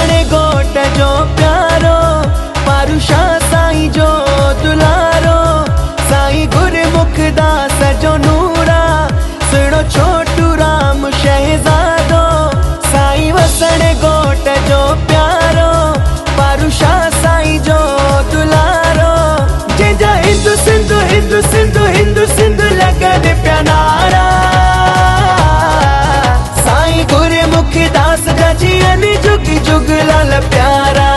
वसणे गोट जो प्यारो पारुषा साईं जो दुलारो साईं गुरमुख दास जो नूरा सुनो छोटू राम शहजादो साईं वसणे गोट जो प्यारो पारुषा साईं जो दुलारो जंहिंजा हिंदू सिंधु हिंदू सिंधु हिंदू सिंधु लगन प्या नारा साईं गुरमुख दास जा जीअनि जुग जुग लाल प्यारा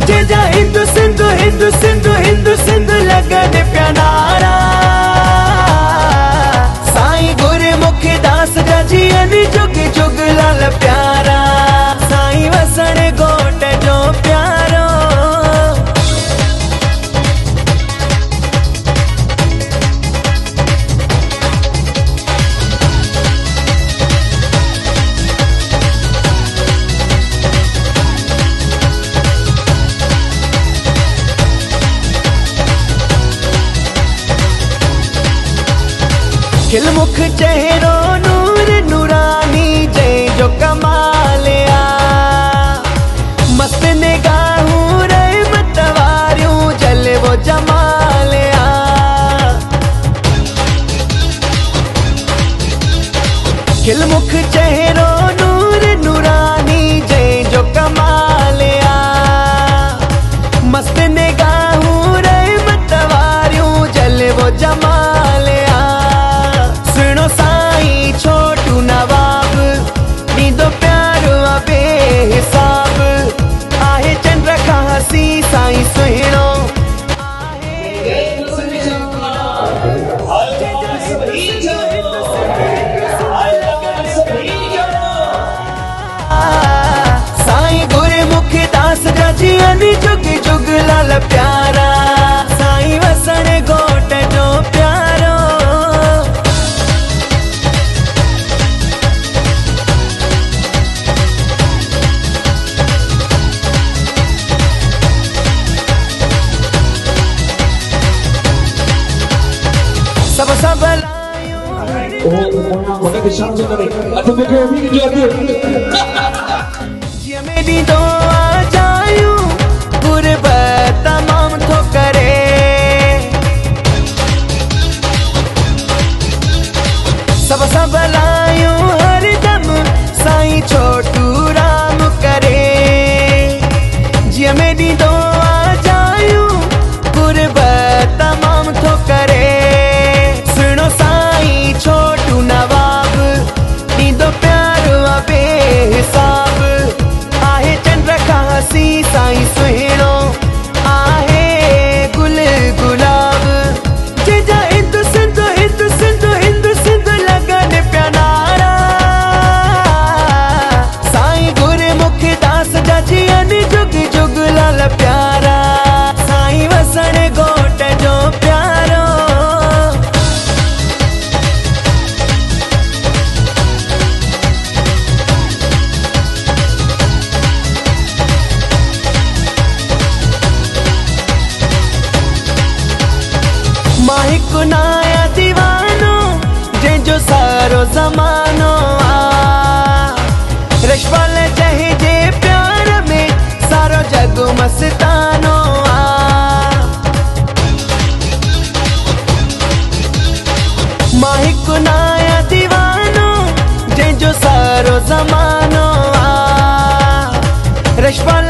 जंहिंजा हिंदू सिंधु हिंदू सिंधु हिंदू सिंधु लगन प्या नारा साईं गुरमुख दास जा जीअनि जुग जुग लाल प्यारा साईं वसण गोट जो प्यारो खिलमुख चेहरो नूर नूरानी जय जो कमाल मस्त निगाहूं रहमत वारियूं जलवो जमाल खिलमुख चेहरो नूर नूरानी जय जो कमाल मस्त निगाहूं रहमत वारियूं जलवो जमाल साईं छोटू नवाब नींदो प्यारो बेहिसाब आहे चंद्र खां हसी साईं सुहिणो साईं गुरमुख दास जा जीअनि जुग जुग लाल प्यारा साईं वसण गोट जो प्यारो सब मेरी दो आ जायूं गुरबत तमाम थो करे सब लायूं हर दम साईं छोटू राम करे जिया मेरी दो आ जायूं गुरबत तमाम थो करे साईं छोटू नवाब नींदो प्यारो बेहिसाब आहे चंद्र खां हसी साईं सुहिणो आहे गुल गुलाब जंहिंजा हिंदू सिंधु हिंदू सिंधु हिंदू सिंधु लगन प्या नारा साईं गुरमुख दास जा जीअनि जुग जुग लाल प्यारा साईं वसण गोट जो प्यारो मां हिकु नाया दीवानो जंहिंजो सारो ज़मानो रशपाल जंहिंजे प्यार में सारो जग मस्तानो मां हिकु नाया दीवानो जंहिंजो सारो ज़मानो रशपाल